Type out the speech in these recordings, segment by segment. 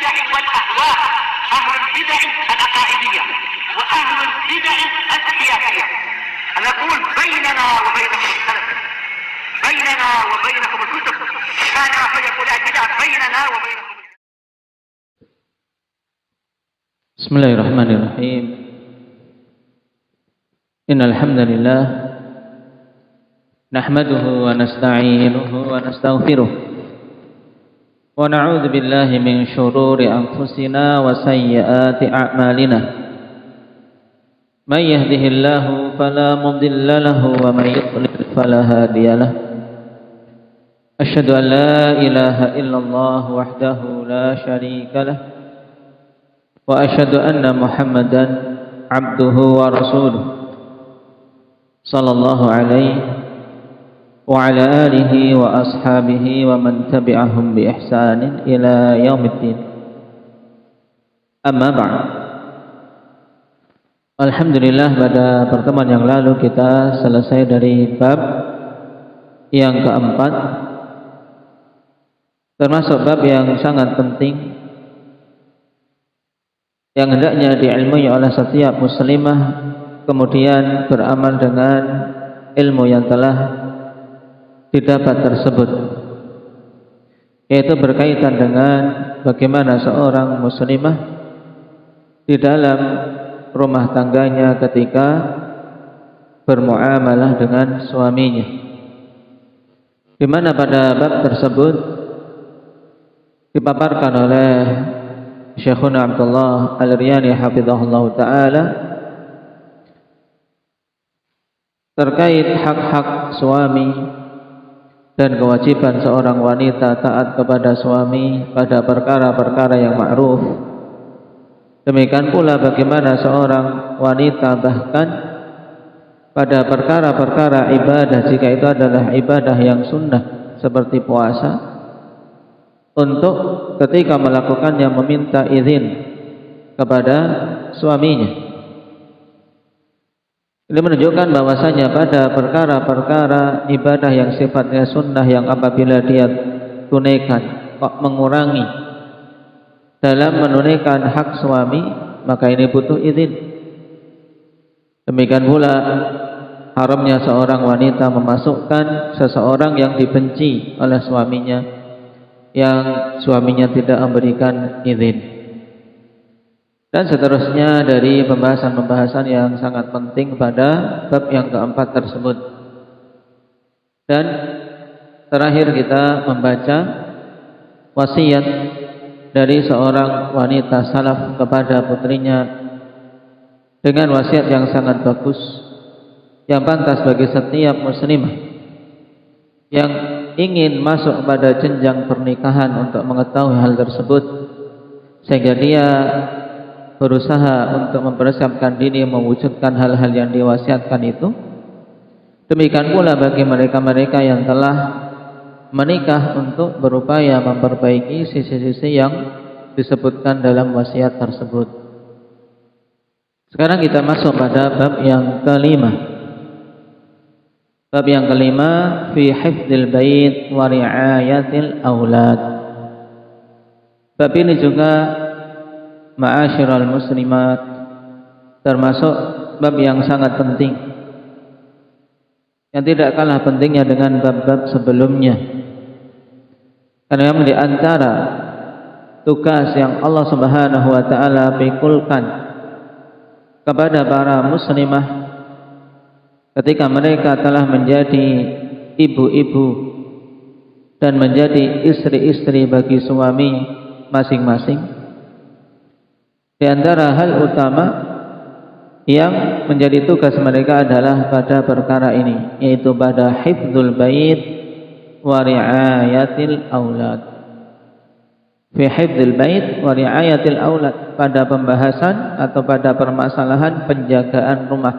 البدع والأهواء، أهل البدع العقائدية وأهل البدع السياسية. نقول بيننا وبينكم السلف، بيننا وبينكم الكتب، كان فيقول البدع بيننا وبينكم. بسم الله الرحمن الرحيم. إن الحمد لله نحمده ونستعينه ونستغفره ونعوذ بالله من شرور أنفسنا وسيئات أعمالنا. من يهده الله فلا مضل له ومن يضلل فلا هادي له. أشهد أن لا إله إلا الله وحده لا شريك له وأشهد أن محمدا عبده ورسوله صلى الله عليه وعلى آله وأصحابه ومن تبعهم بإحسان إلى يوم الدين. Amma ba'd. Alhamdulillah, pada pertemuan yang lalu kita selesai dari bab yang keempat, termasuk bab yang sangat penting yang hendaknya diilmui oleh setiap muslimah, kemudian beramal dengan ilmu yang telah didapat tersebut, yaitu berkaitan dengan bagaimana seorang muslimah di dalam rumah tangganya ketika bermuamalah dengan suaminya, di mana pada bab tersebut dipaparkan oleh Syekhuna Abdullah Al-Riyani hafizahullah ta'ala terkait hak-hak suami dan kewajiban seorang wanita taat kepada suami pada perkara-perkara yang ma'ruf. Demikian pula bagaimana seorang wanita bahkan pada perkara-perkara ibadah, jika itu adalah ibadah yang sunnah seperti puasa, untuk ketika melakukannya meminta izin kepada suaminya. Ini menunjukkan bahwasanya pada perkara-perkara ibadah yang sifatnya sunnah, yang apabila dia tunaikan kok mengurangi dalam menunaikan hak suami, maka ini butuh izin. Demikian pula haramnya seorang wanita memasukkan seseorang yang dibenci oleh suaminya, yang suaminya tidak memberikan izin, dan seterusnya dari pembahasan-pembahasan yang sangat penting pada bab yang keempat tersebut. Dan terakhir kita membaca wasiat dari seorang wanita salaf kepada putrinya dengan wasiat yang sangat bagus, yang pantas bagi setiap muslimah yang ingin masuk pada jenjang pernikahan untuk mengetahui hal tersebut, sehingga dia berusaha untuk mempersiapkan diri mewujudkan hal-hal yang diwasiatkan itu. Demikian pula bagi mereka-mereka yang telah menikah untuk berupaya memperbaiki sisi-sisi yang disebutkan dalam wasiat tersebut. Sekarang kita masuk pada bab yang kelima. Bab yang kelima, fi hifdzil bait wa ri'ayatil aulad. Bab ini juga, ma'asyiral muslimat, termasuk bab yang sangat penting, yang tidak kalah pentingnya dengan bab-bab sebelumnya. Karena yang di antara tugas yang Allah Subhanahu wa taala pikulkan kepada para muslimah ketika mereka telah menjadi ibu-ibu dan menjadi istri-istri bagi suami masing-masing, di antara hal utama yang menjadi tugas mereka adalah pada perkara ini, yaitu pada hifdzul bait wa ri'ayatil aulad. Fi hifdzil bait wa ri'ayatil aulad, pada pembahasan atau pada permasalahan penjagaan rumah.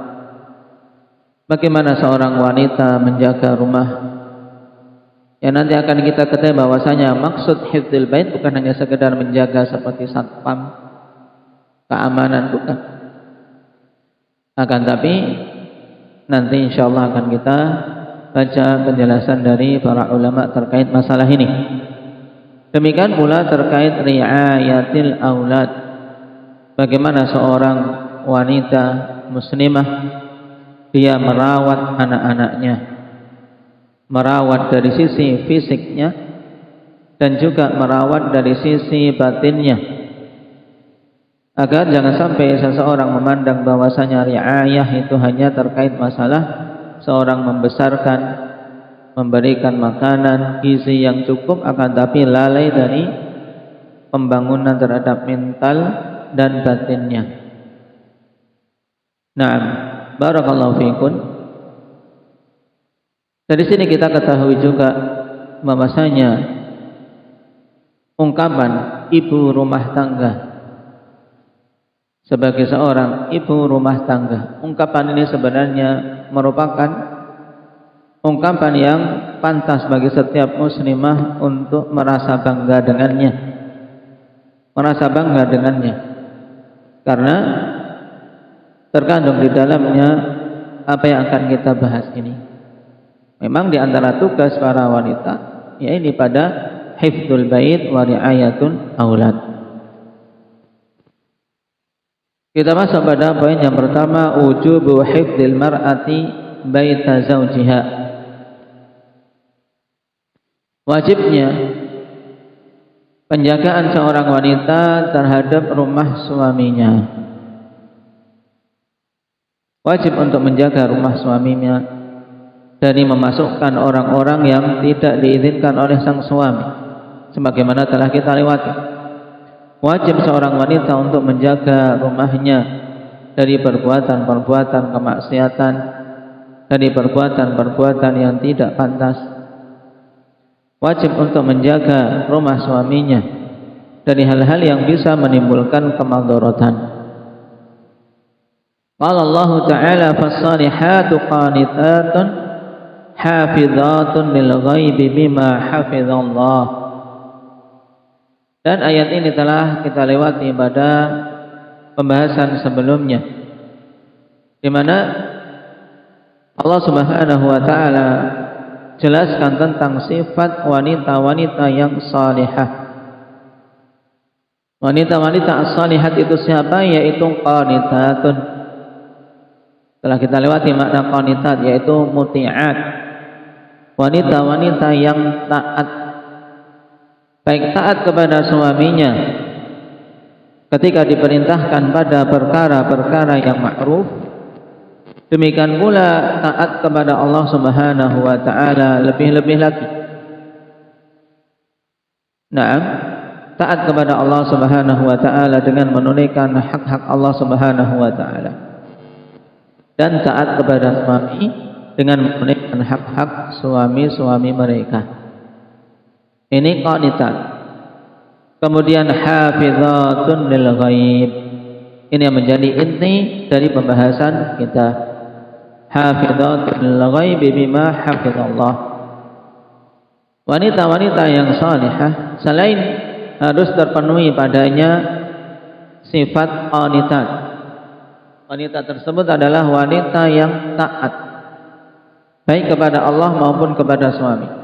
Bagaimana seorang wanita menjaga rumah, yang nanti akan kita ketahui bahwasanya maksud hifdzil bait bukan hanya sekedar menjaga seperti satpam keamanan, bukan. Akan tapi nanti insyaallah akan kita baca penjelasan dari para ulama terkait masalah ini. Demikian pula terkait riayatil aulad, bagaimana seorang wanita muslimah dia merawat anak-anaknya, merawat dari sisi fisiknya dan juga merawat dari sisi batinnya, agar jangan sampai seseorang memandang bahwasanya riayah itu hanya terkait masalah seorang membesarkan, memberikan makanan gizi yang cukup, akan tapi lalai dari pembangunan terhadap mental dan batinnya. Naam, barakallahu fiikum. Dari sini kita ketahui juga bahwasanya ungkapan ibu rumah tangga sebagai seorang ibu rumah tangga, ungkapan ini sebenarnya merupakan ungkapan yang pantas bagi setiap muslimah untuk merasa bangga dengannya, karena terkandung di dalamnya apa yang akan kita bahas ini. Memang di antara tugas para wanita yaitu pada hifdzul bait wa riayatul aulad. Kita masuk pada poin yang pertama, wujubu hifdzil mar'ati baita zawjiha. Wajibnya penjagaan seorang wanita terhadap rumah suaminya. Wajib untuk menjaga rumah suaminya dari memasukkan orang-orang yang tidak diizinkan oleh sang suami, sebagaimana telah kita lewati. Wajib seorang wanita untuk menjaga rumahnya dari perbuatan-perbuatan kemaksiatan, dari perbuatan-perbuatan yang tidak pantas. Wajib untuk menjaga rumah suaminya dari hal-hal yang bisa menimbulkan kemadharatan. Qala Allah Ta'ala, fas-salihatu qanitatun hafizatun lil ghaibi bima hafizallah. Dan ayat ini telah kita lewati pada pembahasan sebelumnya, di mana Allah Subhanahu wa taala jelaskan tentang sifat wanita-wanita yang salihah. Wanita-wanita as-salihat itu siapa? Yaitu qanitatun. Telah kita lewati makna qanitat, yaitu muti'at, wanita-wanita yang taat, baik taat kepada suaminya ketika diperintahkan pada perkara-perkara yang ma'ruf, demikian pula taat kepada Allah Subhanahu wa taala lebih-lebih lagi. Naam, taat kepada Allah Subhanahu wa taala dengan menunaikan hak-hak Allah Subhanahu wa taala, dan taat kepada suami dengan menunaikan hak-hak suami-suami mereka. Ini qanitat. Kemudian hafizatun lil ghaib. Ini yang menjadi inti dari pembahasan kita. Hafizatun lil ghaib bima hafizallah. Wanita-wanita yang salihah selain harus terpenuhi padanya sifat qanitat, wanita tersebut adalah wanita yang taat baik kepada Allah maupun kepada suami.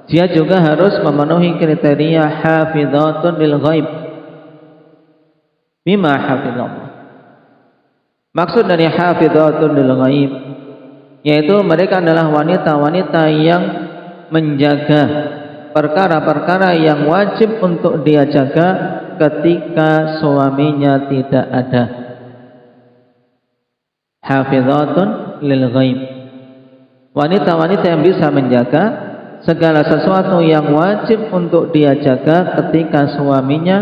Dia juga harus memenuhi kriteria hafizatun lil ghaib bima hafizallah. Maksud dari hafizatun lil ghaib yaitu mereka adalah wanita-wanita yang menjaga perkara-perkara yang wajib untuk dia jaga ketika suaminya tidak ada. Hafizatun lil ghaib, wanita-wanita yang bisa menjaga segala sesuatu yang wajib untuk dia jaga ketika suaminya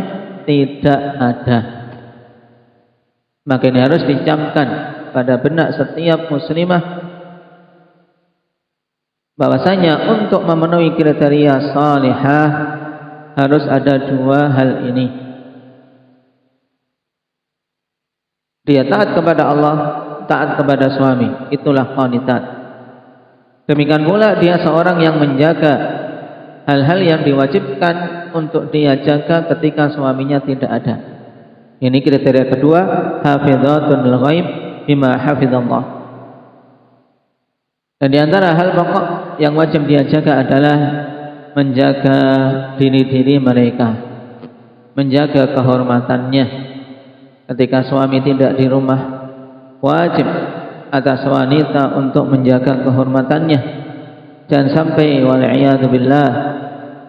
tidak ada. Maka ini harus dicamkan pada benak setiap muslimah bahwasanya untuk memenuhi kriteria salihah harus ada dua hal ini. Dia taat kepada Allah, taat kepada suami, itulah qanitat. Demikian pula dia seorang yang menjaga hal-hal yang diwajibkan untuk dia jaga ketika suaminya tidak ada. Ini kriteria kedua, hafizatun lil ghaib bima hafizallah. Dan di antara hal pokok yang wajib dia jaga adalah menjaga diri-diri mereka, menjaga kehormatannya. Ketika suami tidak di rumah, wajib atas wanita untuk menjaga kehormatannya. Jangan sampai wal'iyadzubillah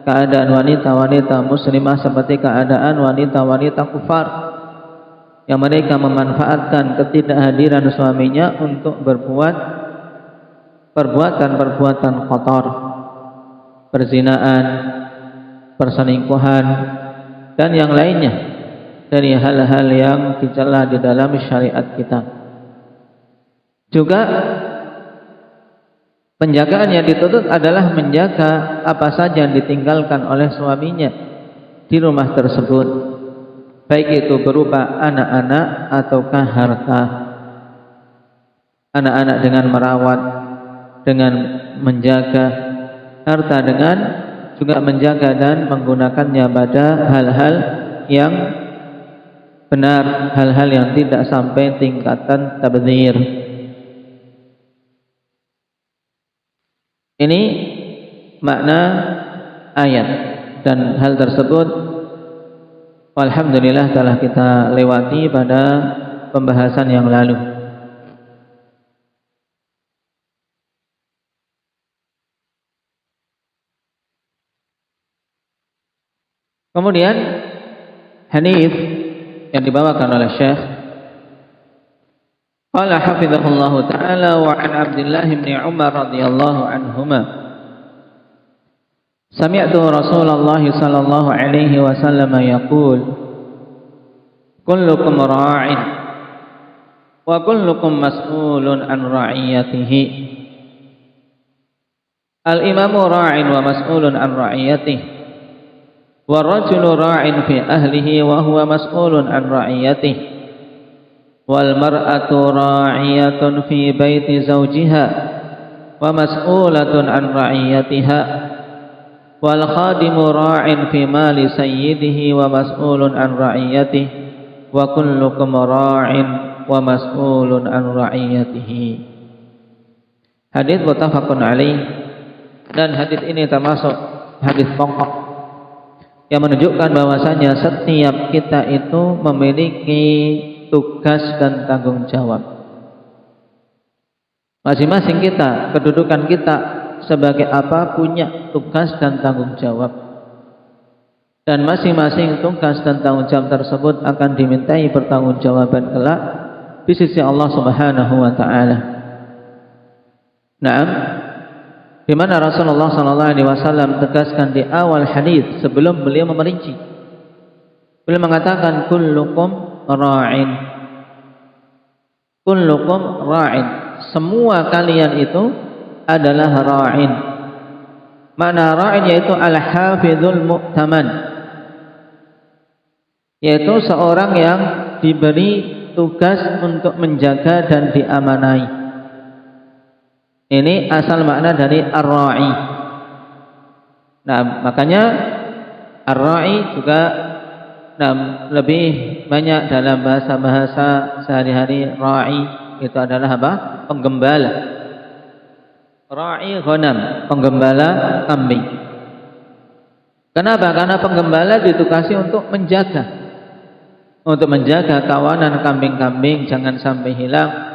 keadaan wanita-wanita muslimah seperti keadaan wanita-wanita kufar yang mereka memanfaatkan ketidakhadiran suaminya untuk berbuat perbuatan-perbuatan kotor, perzinaan, perselingkuhan, dan yang lainnya dari hal-hal yang dicela di dalam syariat kita. Juga penjagaan yang dituntut adalah menjaga apa saja yang ditinggalkan oleh suaminya di rumah tersebut, baik itu berupa anak-anak ataukah harta. Anak-anak dengan merawat, dengan menjaga, harta dengan juga menjaga dan menggunakannya pada hal-hal yang benar, hal-hal yang tidak sampai tingkatan tabdzir. Ini makna ayat, dan hal tersebut alhamdulillah telah kita lewati pada pembahasan yang lalu. Kemudian hadis yang dibawakan oleh Syekh qala hafizahullahu ta'ala wa an Abdullah bin Umar radhiyallahu anhuma sami'tu Rasulullah sallallahu alaihi wasallam yaqul kullukum ra'in wa kullukum mas'ulun an ra'iyatihi. Al-imamu ra'in wa mas'ulun an ra'iyatihi wa rajulu ra'in fi ahlihi wa huwa mas'ulun an ra'iyatihi wal mar'atu ra'iyatun fi baiti zawjiha wa mas'ulatun an ra'iyatiha wal khadimu ra'in fi mali sayyidihi wa mas'ulun an ra'iyatihi wa kullukum ra'in wa mas'ulun an ra'iyatihi. Hadis muttafaqun alaih, dan hadis ini termasuk hadis pokok yang menunjukkan bahwasanya setiap kita itu memiliki tugas dan tanggung jawab. Masing-masing kita, kedudukan kita sebagai apa, punya tugas dan tanggung jawab. Dan masing-masing tugas dan tanggung jawab tersebut akan dimintai pertanggungjawaban kelak di sisi Allah Subhanahu wa taala. Naam, di mana Rasulullah sallallahu alaihi wasallam tegaskan di awal hadis sebelum beliau memerinci. Beliau mengatakan kullukum ra'in. Kullukum ra'in. Semua kalian itu adalah ra'in. Makna ra'in yaitu al-hafizul mu'taman, yaitu seorang yang diberi tugas untuk menjaga dan diamanai. Ini asal makna dari ar-ra'i. Nah, makanya ar-ra'i juga lebih banyak dalam bahasa-bahasa sehari-hari. Ra'i itu adalah apa? Penggembala. Ra'i ghanam, penggembala kambing. Kenapa? Karena penggembala ditugasi untuk menjaga kawanan kambing-kambing jangan sampai hilang,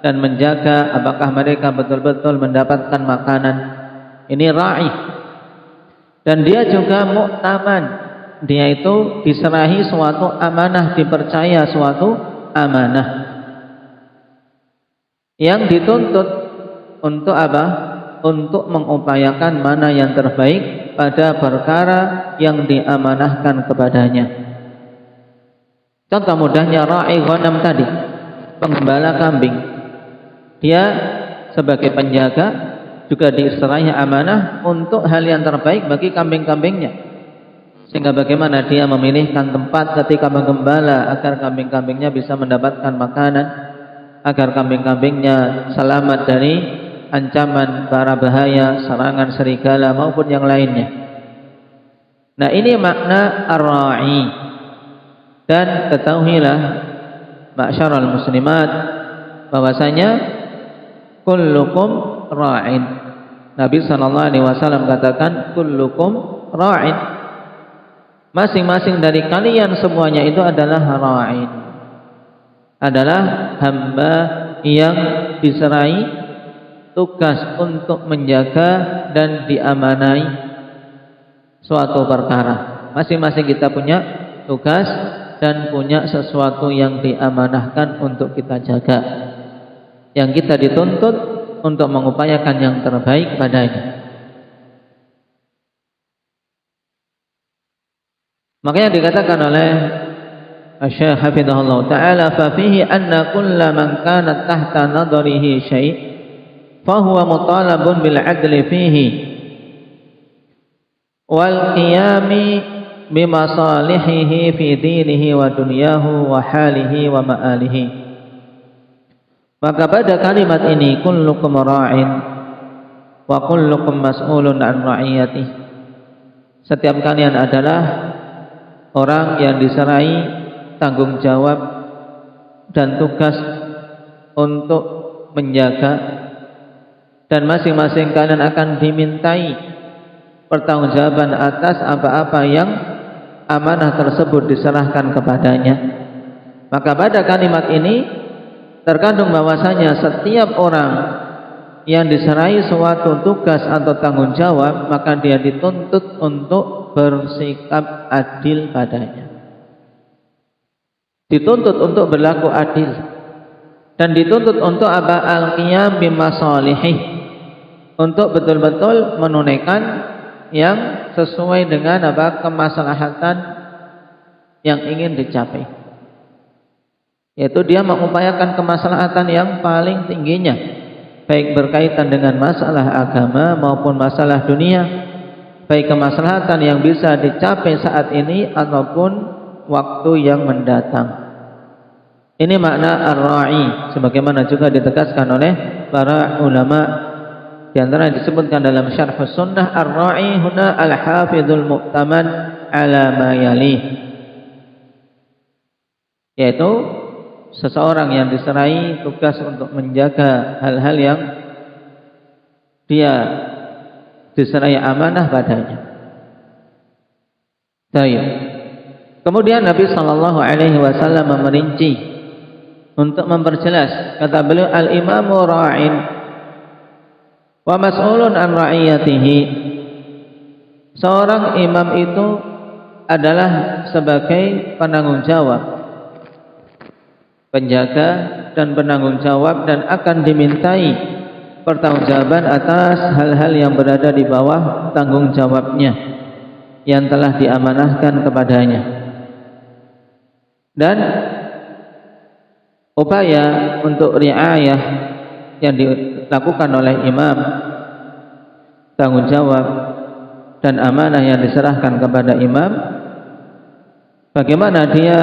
dan menjaga apakah mereka betul-betul mendapatkan makanan. Ini ra'i. Dan dia juga mu'taman. Dia itu diserahi suatu amanah, dipercaya suatu amanah yang dituntut untuk apa? Untuk mengupayakan mana yang terbaik pada perkara yang diamanahkan kepadanya. Contoh mudahnya ra'i ghanam tadi, penggembala kambing. Dia sebagai penjaga juga diserahi amanah untuk hal yang terbaik bagi kambing-kambingnya. Sehingga bagaimana dia memilihkan tempat ketika menggembala agar kambing-kambingnya bisa mendapatkan makanan, agar kambing-kambingnya selamat dari ancaman bara bahaya, serangan serigala maupun yang lainnya. Nah, ini makna ar-ra'i. Dan ketahuilah ma'syaral muslimat bahwasanya kullukum ra'in. Nabi SAW katakan, kullukum ra'in. Masing-masing dari kalian semuanya itu adalah ra'in, adalah hamba yang diserai tugas untuk menjaga dan diamanai suatu perkara. Masing-masing kita punya tugas dan punya sesuatu yang diamanahkan untuk kita jaga, yang kita dituntut untuk mengupayakan yang terbaik padanya. Makanya dikatakan oleh Syekh Hafizahullah Ta'ala, فَفِيهِ أَنَّ كُلَّ مَنْ كَانَتْ تَحْتَ نَظَرِهِ شَيْءٍ فَهُوَ مُطَالَبٌ بِالْعَدْلِ فِيهِ وَالْقِيَامِ بِمَصَالِحِهِ فِي دِينِهِ وَدُنْيَاهُ وَحَالِهِ وَمَآلِهِ. Maka pada kalimat ini, kullukum ra'in wa kullukum mas'ulun an ra'iyatih, setiap kalian adalah orang yang diserai tanggung jawab dan tugas untuk menjaga, dan masing-masing kalian akan dimintai pertanggungjawaban atas apa-apa yang amanah tersebut diserahkan kepadanya. Maka pada kalimat ini terkandung bahwasanya setiap orang yang diserai suatu tugas atau tanggung jawab, maka dia dituntut untuk bersikap adil padanya, dituntut untuk berlaku adil, dan dituntut untuk apa? Al-qiyam bimasalihih, untuk betul-betul menunaikan yang sesuai dengan apa? Kemaslahatan yang ingin dicapai, yaitu dia mengupayakan kemaslahatan yang paling tingginya, baik berkaitan dengan masalah agama maupun masalah dunia, baik kemaslahatan yang bisa dicapai saat ini ataupun waktu yang mendatang. Ini makna ar-ra'i, sebagaimana juga ditegaskan oleh para ulama. Di antara yang disebutkan dalam Syarhus Sunnah, ar-ra'i huna al-hafidhul mu'taman ala ma yalih, yaitu seseorang yang diserai tugas untuk menjaga hal-hal yang dia diserai amanah padanya. Baik. Kemudian Nabi SAW merinci untuk memperjelas, kata beliau, al-imamu ra'in wa mas'ulun an ra'iyatihi. Seorang imam itu adalah sebagai penanggung jawab, penjaga dan penanggung jawab, dan akan dimintai pertanggungjawaban atas hal-hal yang berada di bawah tanggung jawabnya yang telah diamanahkan kepadanya. Dan upaya untuk riayah yang dilakukan oleh imam, tanggung jawab dan amanah yang diserahkan kepada imam, bagaimana dia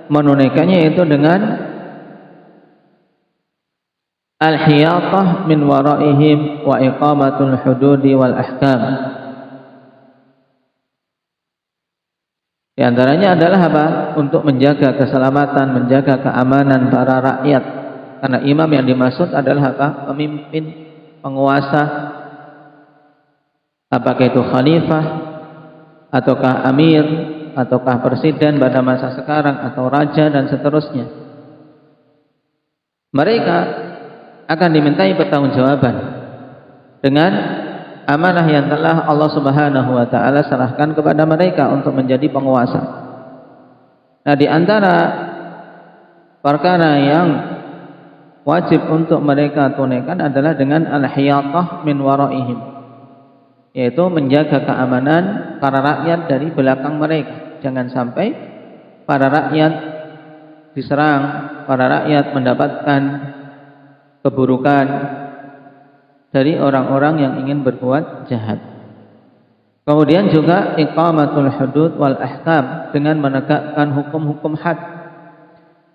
menunaikannya, itu dengan al-hiyatah min waraihim wa iqamatul hududi wal ahkam. Di antaranya adalah apa? Untuk menjaga keselamatan, menjaga keamanan para rakyat. Karena imam yang dimaksud adalah apa? Pemimpin, penguasa. Apakah itu khalifah, ataukah amir, ataukah presiden pada masa sekarang, atau raja, dan seterusnya. Mereka akan dimintai pertanggungjawaban dengan amanah yang telah Allah Subhanahu wa taala serahkan kepada mereka untuk menjadi penguasa. Nah, di antara perkara yang wajib untuk mereka tunaikan adalah dengan al-hiyatah min waraihim, yaitu menjaga keamanan para rakyat dari belakang mereka. Jangan sampai para rakyat diserang, para rakyat mendapatkan keburukan dari orang-orang yang ingin berbuat jahat. Kemudian juga iqamatul hudud wal ahkam, dengan menegakkan hukum-hukum had.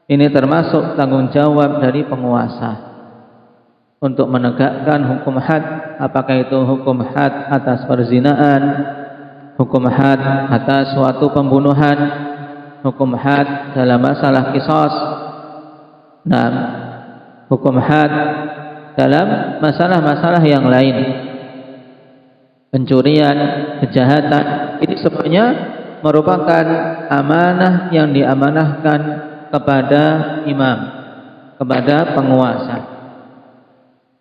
Ini termasuk tanggung jawab dari penguasa untuk menegakkan hukum had. Apakah itu hukum had atas perzinaan, hukum had atas suatu pembunuhan, hukum had dalam masalah qisas, hukum had dalam masalah-masalah yang lain. pencurian, kejahatan, ini semuanya merupakan amanah yang diamanahkan kepada imam, kepada penguasa,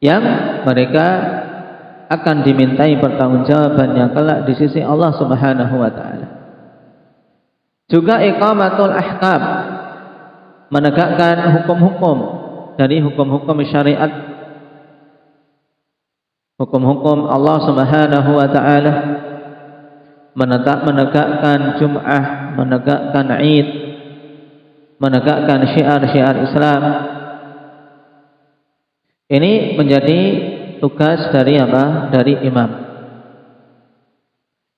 yang mereka akan dimintai pertanggungjawabannya kelak di sisi Allah Subhanahu wa taala. Juga iqamatul ahkam, menegakkan hukum-hukum dari hukum-hukum syariat, hukum-hukum Allah Subhanahu wa taala, menegakkan Jum'ah, menegakkan Id, menegakkan syiar-syiar Islam. Ini menjadi tugas dari apa? Dari imam.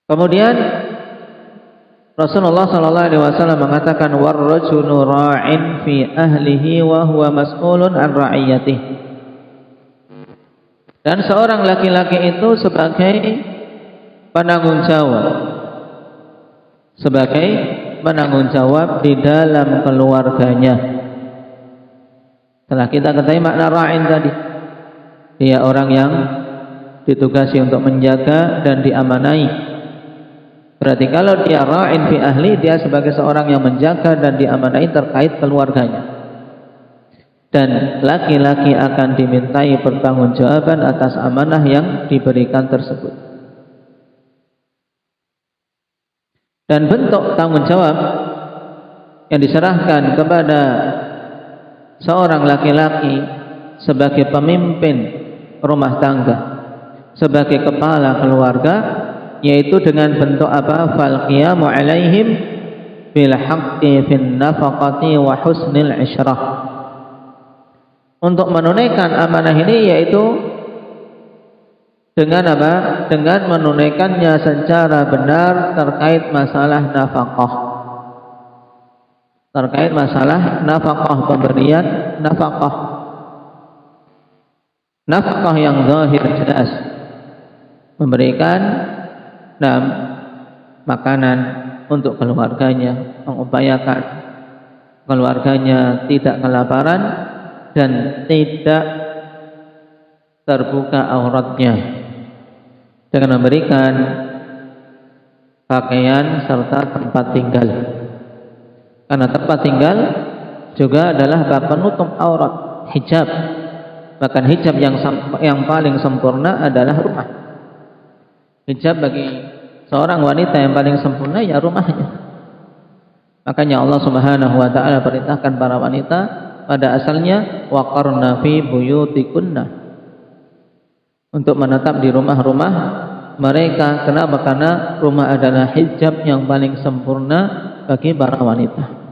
Kemudian Rasulullah sallallahu alaihi wasallam mengatakan war-rajulu ra'in fi ahlihi wa huwa mas'ulun an ra'iyatihi. Dan seorang laki-laki itu sebagai penanggung jawab, sebagai penanggung jawab di dalam keluarganya. Setelah kita ketahui makna ra'in tadi, dia orang yang ditugasi untuk menjaga dan diamanai. Berarti kalau dia ra'in fi ahli, dia sebagai seorang yang menjaga dan diamanai terkait keluarganya. Dan laki-laki akan dimintai pertanggungjawaban atas amanah yang diberikan tersebut. Dan bentuk tanggung jawab yang diserahkan kepada seorang laki-laki sebagai pemimpin rumah tangga, sebagai kepala keluarga, yaitu dengan bentuk apa? Fal qiyamu alaihim bil haqqi fin nafaqati wa husnil isyrah. Untuk menunaikan amanah ini yaitu dengan apa? Dengan menunaikannya secara benar terkait masalah nafkah. Terkait masalah nafkah, pemberian nafkah. Nafkah yang zahir jelas, memberikan makanan untuk keluarganya, mengupayakan keluarganya tidak kelaparan dan tidak terbuka auratnya, dengan memberikan pakaian serta tempat tinggal. Karena tempat tinggal juga adalah penutup aurat, hijab. Bahkan hijab yang paling sempurna adalah rumah. Hijab bagi seorang wanita yang paling sempurna ya rumahnya. Makanya Allah Subhanahu wa taala perintahkan para wanita pada asalnya waqarna fi buyutikunna, untuk menetap di rumah-rumah mereka. Kenapa? Karena rumah adalah hijab yang paling sempurna bagi para wanita.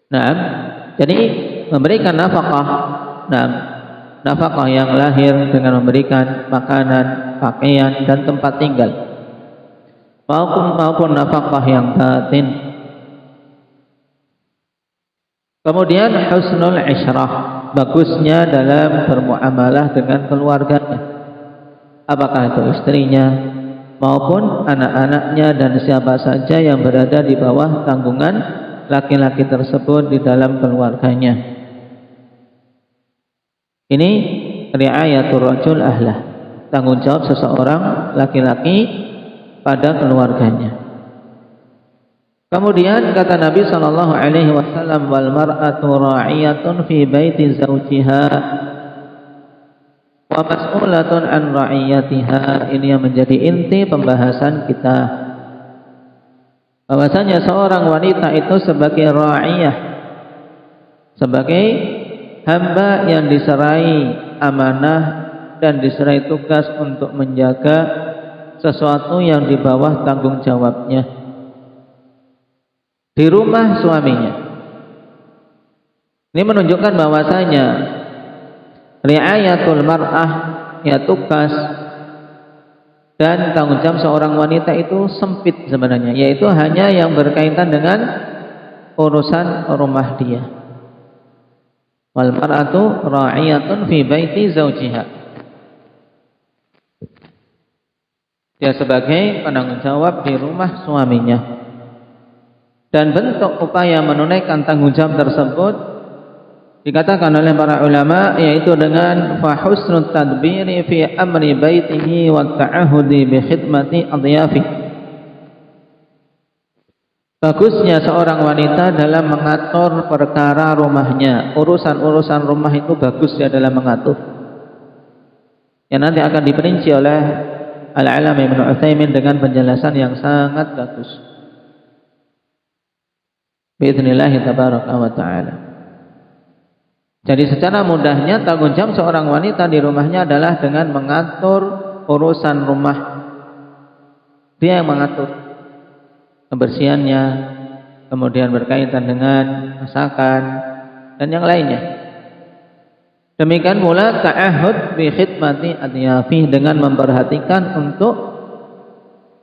Nah, jadi memberikan nafkah, nafkah yang lahir dengan memberikan makanan, pakaian dan tempat tinggal, maupun nafkah yang batin. Kemudian husnul isyrah, bagusnya dalam bermuamalah dengan keluarganya, apakah itu istrinya maupun anak-anaknya dan siapa saja yang berada di bawah tanggungan laki-laki tersebut di dalam keluarganya. Ini riayatul rajul ahlah, tanggung jawab seseorang laki-laki pada keluarganya. Kemudian kata Nabi sallallahu alaihi wasallam wal mar'atu ra'iyatun fi baiti zawjiha wa mas'ulatun an ra'iyatiha. Ini yang menjadi inti pembahasan kita, bahwasanya seorang wanita itu sebagai ra'iyah, sebagai hamba yang diserai amanah dan diserai tugas untuk menjaga sesuatu yang di bawah tanggung jawabnya di rumah suaminya. Ini menunjukkan bahwasanya riayatul mar'ah, ya tugas dan tanggung jawab seorang wanita itu sempit sebenarnya, yaitu hanya yang berkaitan dengan urusan rumah dia. Wal mar'atu ra'iyatun fi baiti zawjiha, dia sebagai penanggung jawab di rumah suaminya. Dan bentuk upaya menunaikan tanggung jawab tersebut Dikatakan oleh para ulama yaitu dengan fa husnut tadbiri fi amri baitihi wa ta'ahudi bi khidmati adyafi. Bagusnya seorang wanita dalam mengatur perkara rumahnya. Urusan-urusan rumah itu bagus dia dalam mengatur. Yang nanti akan diperinci oleh Al-Alama Ibnu Utsaimin dengan penjelasan yang sangat bagus. Bi'idznillah tabaraka wa ta'ala. Jadi secara mudahnya tanggung jawab seorang wanita di rumahnya adalah dengan mengatur urusan rumah. Dia yang mengatur kebersihannya, kemudian berkaitan dengan masakan dan yang lainnya. Demikian pula ta'ahud bi khidmati adyafi, dengan memperhatikan untuk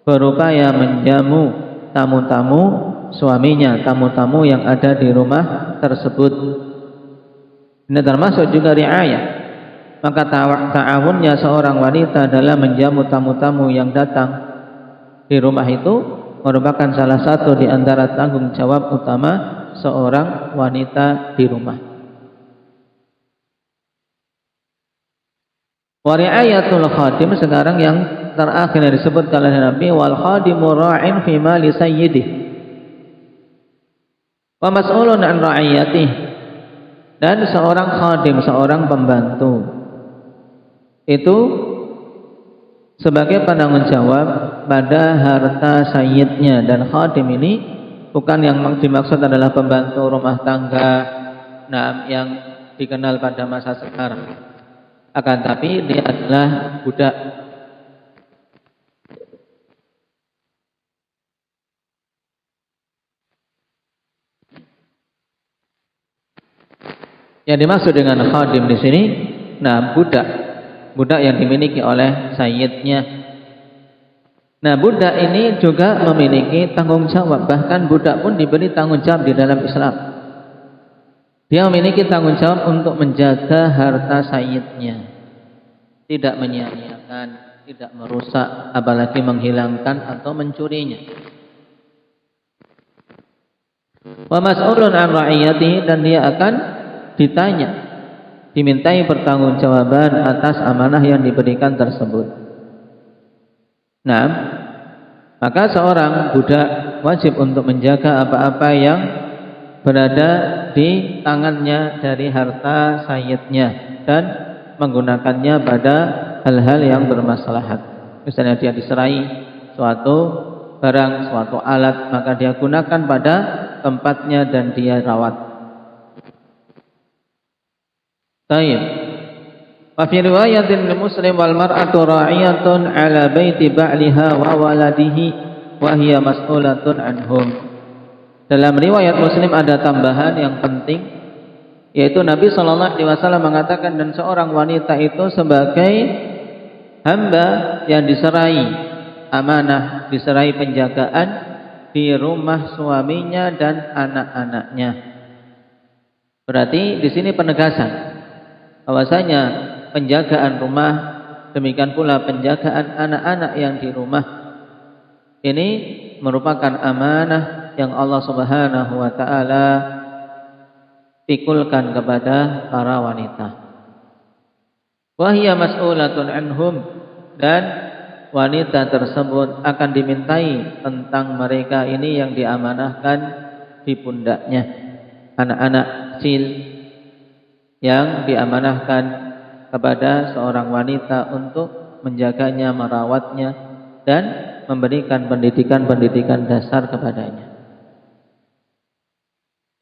berupaya menjamu tamu-tamu suaminya, tamu-tamu yang ada di rumah tersebut. Ini termasuk juga riayah. Maka ta'awunnya seorang wanita dalam menjamu tamu-tamu yang datang di rumah itu merupakan salah satu di antara tanggung jawab utama seorang wanita di rumah. Wa ri'ayatul khadim, sekarang yang terakhir yang disebutkan oleh Nabi, wal khadimu ra'in fi mali sayyidih wa mas'ulun an ra'iyatihi. Dan seorang khadim, seorang pembantu itu sebagai penanggung jawab pada harta sayyidnya. Dan khadim ini bukan yang dimaksud adalah pembantu rumah tangga yang dikenal pada masa sekarang, akan tapi dia adalah budak. Yang dimaksud dengan khadim di sini, budak yang dimiliki oleh sayyidnya. Nah, budak ini juga memiliki tanggung jawab. Bahkan budak pun diberi tanggung jawab di dalam Islam. Dia memiliki tanggung jawab untuk menjaga harta sayyidnya, tidak menyia-nyiakan, tidak merusak, apalagi menghilangkan atau mencurinya. Wa mas'ulun an ra'iyatihi, dan dia akan ditanya, dimintai pertanggungjawaban atas amanah yang diberikan tersebut. Nah, maka seorang budak wajib untuk menjaga apa-apa yang berada di tangannya dari harta sayyidnya dan menggunakannya pada hal-hal yang bermaslahat. Misalnya dia diserai suatu barang, suatu alat, maka dia gunakan pada tempatnya dan dia rawat. Tayyib. Wa fi riwayatin Muslim wal mar'atu ra'iyatun 'ala baiti ba'liha wa waladihi wa hiya mas'ulatun anhum. Dalam riwayat Muslim ada tambahan yang penting, yaitu Nabi sallallahu alaihi wasallam mengatakan, dan seorang wanita itu sebagai hamba yang diserai amanah, diserai penjagaan di rumah suaminya dan anak-anaknya. Berarti di sini penegasan bahwasanya penjagaan rumah, demikian pula penjagaan anak-anak yang di rumah ini merupakan amanah yang Allah Subhanahu wa taala pikulkan kepada para wanita. Wa hiya mas'ulatun anhum, dan wanita tersebut akan dimintai tentang mereka ini yang diamanahkan di pundaknya, anak-anak kecil yang diamanahkan kepada seorang wanita untuk menjaganya, merawatnya, dan memberikan pendidikan-pendidikan dasar kepadanya.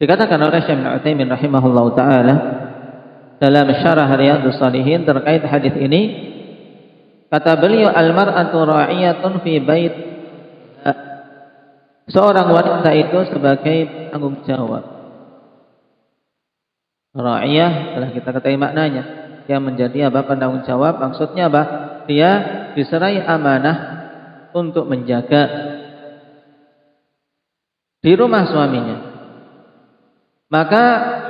Dikatakan oleh Syekh Ibnu Utsaimin rahimahullah ta'ala dalam syarah Riyadhus Shalihin terkait hadis ini, kata beliau, al-mar'atu ra'iyatun fi bait, seorang wanita itu sebagai tanggung jawab. Ra'iyah telah kita ketahui maknanya, dia menjadi penanggung jawab. Maksudnya dia diserai amanah untuk menjaga di rumah suaminya. Maka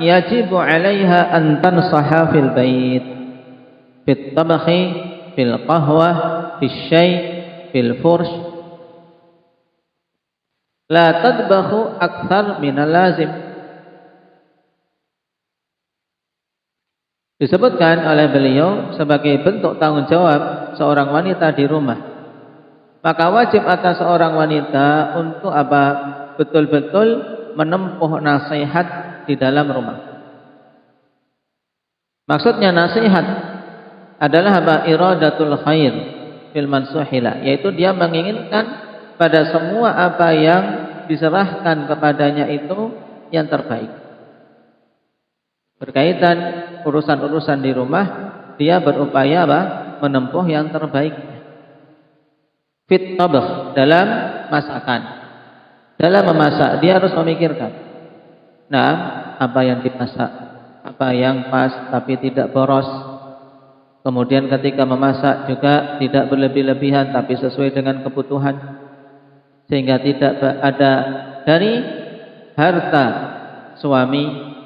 yajibu 'alaiha an tansaha fil bait, fit tabakhi, fil qahwah, fil syai, fil fursh. La tadbakhu akthar minal lazim. Disebutkan oleh beliau sebagai bentuk tanggung jawab seorang wanita di rumah. Maka wajib atas seorang wanita untuk apa? Betul-betul menempuh nasihat di dalam rumah. Maksudnya nasihat adalah apa? Iradatul khair fil mansuhila, yaitu dia menginginkan pada semua apa yang diserahkan kepadanya itu yang terbaik. Berkaitan urusan-urusan di rumah, dia berupaya apa? Menempuh yang terbaik. Fit tabakh, dalam masakan. Dalam memasak dia harus memikirkan. Nah, apa yang dimasak, apa yang pas tapi tidak boros. Kemudian ketika memasak juga tidak berlebih-lebihan tapi sesuai dengan kebutuhan. Sehingga tidak ada dari harta suami,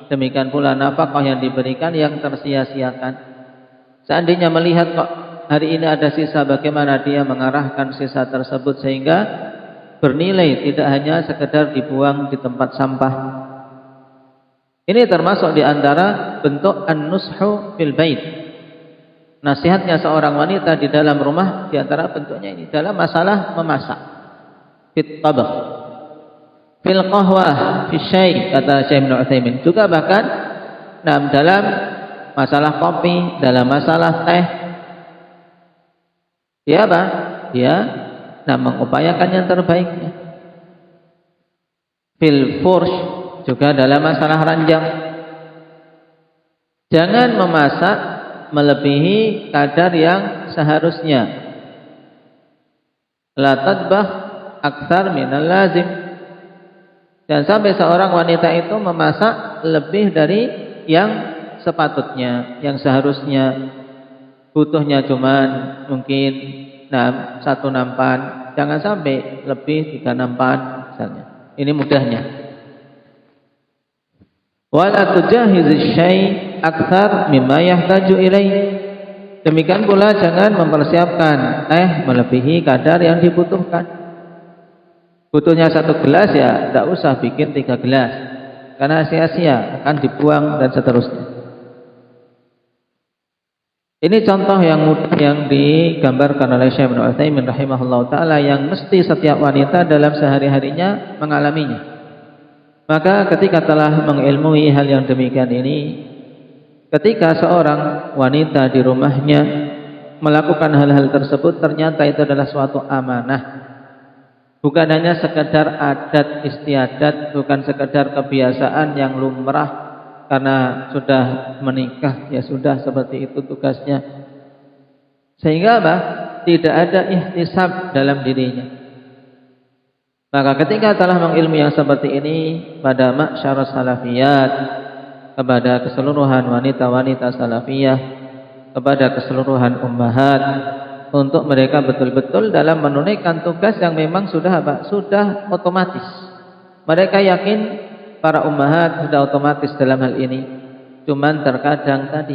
demikian pula nafkah yang diberikan yang tersia-siakan. Seandainya melihat kok hari ini ada sisa, bagaimana dia mengarahkan sisa tersebut sehingga bernilai, tidak hanya sekedar dibuang di tempat sampah. Ini termasuk di antara bentuk an-nushu fil bait. Nasihatnya seorang wanita di dalam rumah di antara bentuknya ini dalam masalah memasak. Fit tabakh, fil qahwah, fi syai, kata Syekh Ibnu Utsaimin. Juga bahkan dalam masalah kopi, dalam masalah teh, dia apa? Dia mengupayakan yang terbaiknya. Fil fursh, juga dalam masalah ranjang. Jangan memasak melebihi kadar yang seharusnya. La tadbah aktsar minal lazim. Dan sampai seorang wanita itu memasak lebih dari yang sepatutnya, yang seharusnya. Butuhnya cuman mungkin 1 nampan, jangan sampai lebih 3 nampan misalnya. Ini mudahnya. Wala tujahiz syai' aktsar mimma yahtaju ilaih. Demikian pula jangan mempersiapkan teh melebihi kadar yang dibutuhkan. Butuhnya 1 gelas ya tidak usah bikin 3 gelas, karena sia-sia, akan dibuang dan seterusnya. Ini contoh yang mudah yang digambarkan oleh Syekh Ibnu Utsaimin rahimahullah ta'ala, yang mesti setiap wanita dalam sehari-harinya mengalaminya. Maka ketika telah mengilmui hal yang demikian ini, ketika seorang wanita di rumahnya melakukan hal-hal tersebut, ternyata itu adalah suatu amanah. Bukan hanya sekedar adat istiadat, bukan sekedar kebiasaan yang lumrah karena sudah menikah ya sudah seperti itu tugasnya. Sehingga apa? Tidak ada ihtisab dalam dirinya. Maka ketika telah mengilmu yang seperti ini pada ma'syarus salafiyat, kepada keseluruhan wanita-wanita salafiyah, kepada keseluruhan ummahat, untuk mereka betul-betul dalam menunaikan tugas yang memang sudah apa? Sudah otomatis. Mereka yakin para ummahat sudah otomatis dalam hal ini. Cuman terkadang tadi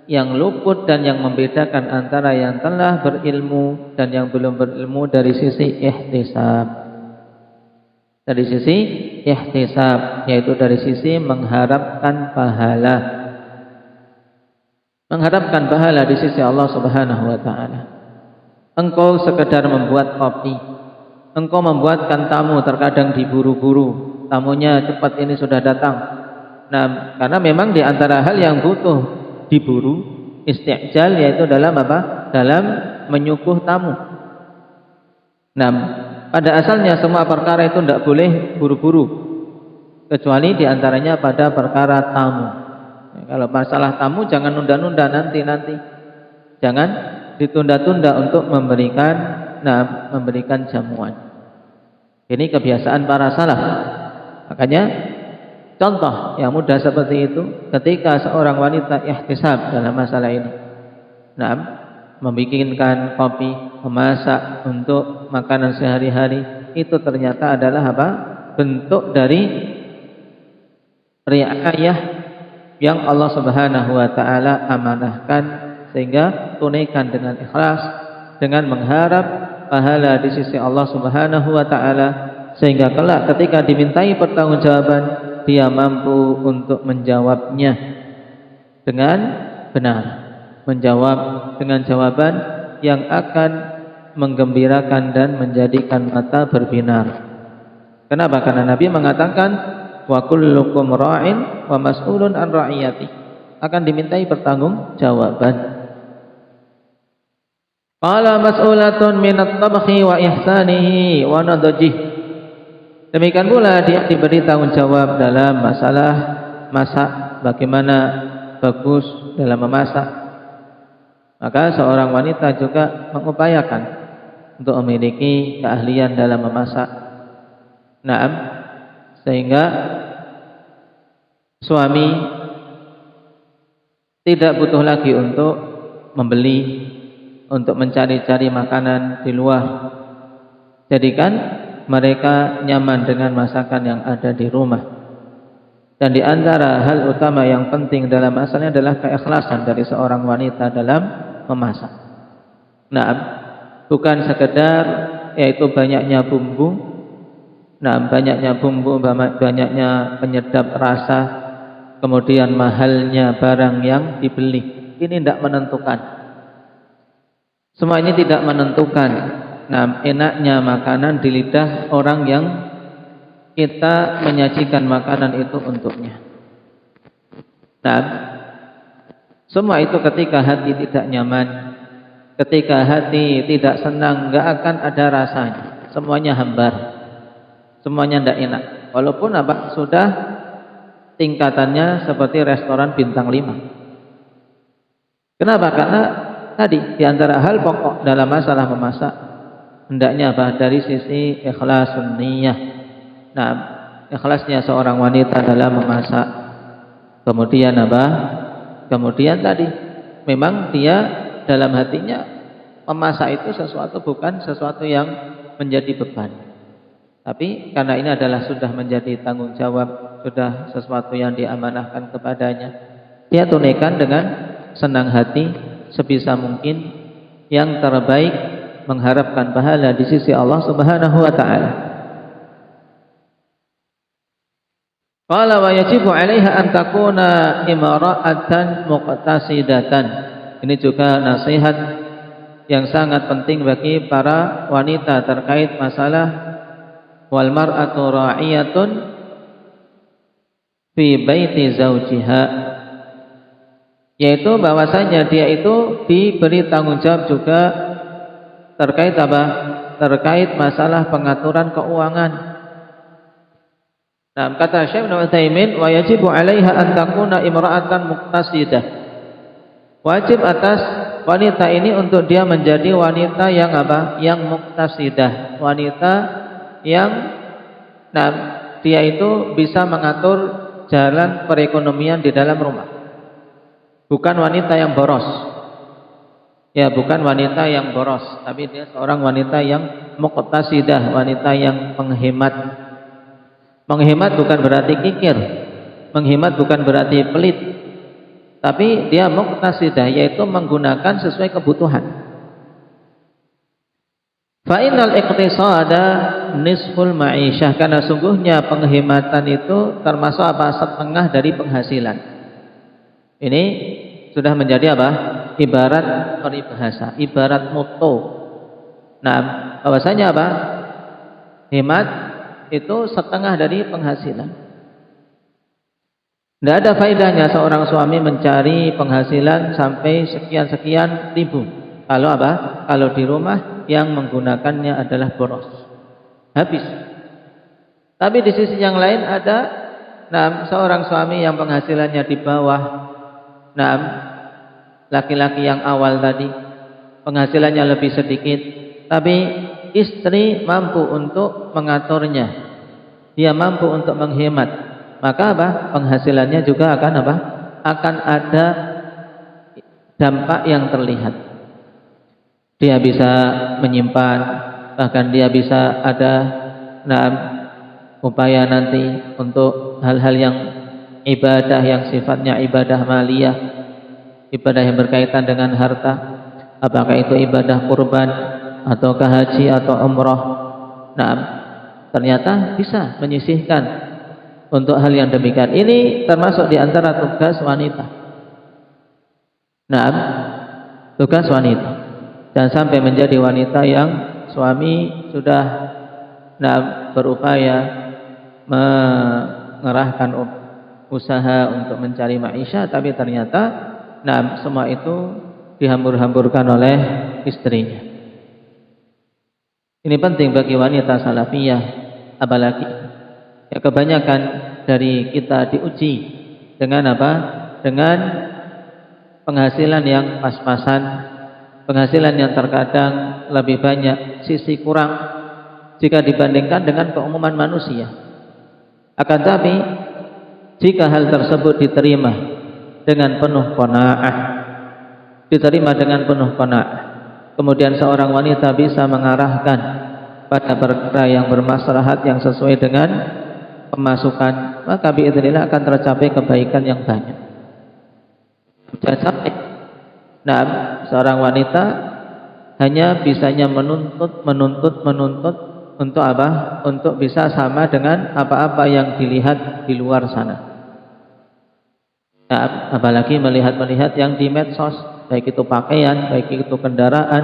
yang luput dan yang membedakan antara yang telah berilmu dan yang belum berilmu dari sisi ihtisab. Dari sisi ihtisab, yaitu dari sisi mengharapkan pahala. Mengharapkan pahala di sisi Allah Subhanahu wa taala. Engkau sekedar membuat kopi, engkau membuatkan tamu, terkadang diburu-buru, tamunya cepat ini sudah datang. Nah, karena memang di antara hal yang butuh diburu, isti'jal, yaitu dalam apa? Dalam menyuguh tamu. Nah, pada asalnya semua perkara itu tidak boleh buru-buru, kecuali di antaranya pada perkara tamu. Kalau masalah tamu jangan nunda-nunda, nanti. Jangan ditunda-tunda untuk memberikan jamuan. Ini kebiasaan para salaf. Makanya contoh yang mudah seperti itu, ketika seorang wanita ihtisab dalam masalah ini, membikinkan kopi, memasak untuk makanan sehari-hari, itu ternyata adalah apa? Bentuk dari riayah yang Allah Subhanahu wa taala amanahkan, sehingga tunaikan dengan ikhlas, dengan mengharap pahala di sisi Allah Subhanahu wa taala, sehingga kelak ketika dimintai pertanggungjawaban dia mampu untuk menjawabnya dengan benar, menjawab dengan jawaban yang akan menggembirakan dan menjadikan mata berbinar. Kenapa? Karena Nabi mengatakan wa kullukum ra'in wa mas'ulun an ra'iyati, akan dimintai pertanggungjawaban. Qala mas'ulatun minat tabkhi wa ihsanihi wa nadjih. Demikian pula dia diberi tanggung jawab dalam masalah masak, bagaimana bagus dalam memasak. Maka seorang wanita juga mengupayakan untuk memiliki keahlian dalam memasak. Naam, sehingga suami tidak butuh lagi untuk membeli, untuk mencari-cari makanan di luar. Jadikan mereka nyaman dengan masakan yang ada di rumah. Dan di antara hal utama yang penting dalam masalahnya adalah keikhlasan dari seorang wanita dalam memasak. Nah, bukan sekedar yaitu banyaknya bumbu, banyaknya penyedap rasa, kemudian mahalnya barang yang dibeli. Ini tidak menentukan. Semua ini tidak menentukan. Nah, enaknya makanan di lidah orang yang kita menyajikan makanan itu untuknya. Nah, semua itu ketika hati tidak nyaman, ketika hati tidak senang, nggak akan ada rasanya. Semuanya hambar, semuanya tidak enak. Walaupun sudah tingkatannya seperti restoran bintang 5. Kenapa? Karena tadi di antara hal pokok dalam masalah memasak hendaknya dari sisi ikhlasun niyah. Nah, ikhlasnya seorang wanita dalam memasak. Kemudian Kemudian tadi memang dia dalam hatinya memasak itu bukan sesuatu yang menjadi beban. Tapi karena ini adalah sudah menjadi tanggung jawab, sudah sesuatu yang diamanahkan kepadanya, dia tunaikan dengan senang hati sebisa mungkin yang terbaik, mengharapkan pahala di sisi Allah Subhanahu wa taala. Qala wa yajibu 'alaiha an takuna imra'atan muqtasidatan. Ini juga nasihat yang sangat penting bagi para wanita terkait masalah wal mar'atu ra'iyatun fi baiti zawjiha, yaitu bahwasanya dia itu diberi tanggung jawab juga terkait terkait masalah pengaturan keuangan. Nah, kata Syekh Ibnu Utsaimin, wa yajibu 'alaiha an takuna imra'atan muqtasidah. Wajib atas wanita ini untuk dia menjadi wanita yang yang muqtasidah, wanita yang dia itu bisa mengatur jalan perekonomian di dalam rumah. Bukan wanita yang boros. Ya, bukan wanita yang boros, tapi dia seorang wanita yang muqtasidah, wanita yang menghemat. Menghemat bukan berarti kikir, menghemat bukan berarti pelit, tapi dia muqtasidah, yaitu menggunakan sesuai kebutuhan. Fa innal iqtisada nisful ma'isyah, karena sungguhnya penghematan itu termasuk setengah dari penghasilan. Ini sudah menjadi ibarat peribahasa, ibarat moto. Nah, bahwasanya hemat itu setengah dari penghasilan. Tidak ada faedahnya seorang suami mencari penghasilan sampai sekian-sekian ribu kalau kalau di rumah yang menggunakannya adalah boros, habis. Tapi di sisi yang lain ada seorang suami yang penghasilannya di bawah laki-laki yang awal tadi, penghasilannya lebih sedikit, tapi istri mampu untuk mengaturnya, dia mampu untuk menghemat, maka penghasilannya juga akan ada dampak yang terlihat. Dia bisa menyimpan, bahkan dia bisa ada upaya nanti untuk hal-hal yang ibadah yang sifatnya ibadah maliyah, ibadah yang berkaitan dengan harta, apakah itu ibadah kurban atau haji atau umrah. Ternyata bisa menyisihkan untuk hal yang demikian. Ini termasuk di antara tugas wanita. Nah, tugas wanita. Jangan sampai menjadi wanita yang suami sudah berupaya mengerahkan usaha untuk mencari maisha, tapi ternyata semua itu dihambur-hamburkan oleh istrinya. Ini penting bagi wanita salafiyah, apalagi ya kebanyakan dari kita diuji dengan apa? Dengan penghasilan yang pas-pasan, penghasilan yang terkadang lebih banyak, sisi kurang jika dibandingkan dengan keumuman manusia. Akan tapi jika hal tersebut diterima dengan penuh qanaah, kemudian seorang wanita bisa mengarahkan pada perkara yang bermaslahat yang sesuai dengan pemasukan, maka biidznillah akan tercapai kebaikan yang banyak. Jangan sampai seorang wanita hanya bisanya menuntut untuk apa? Untuk bisa sama dengan apa-apa yang dilihat di luar sana. Apalagi melihat yang di medsos, baik itu pakaian, baik itu kendaraan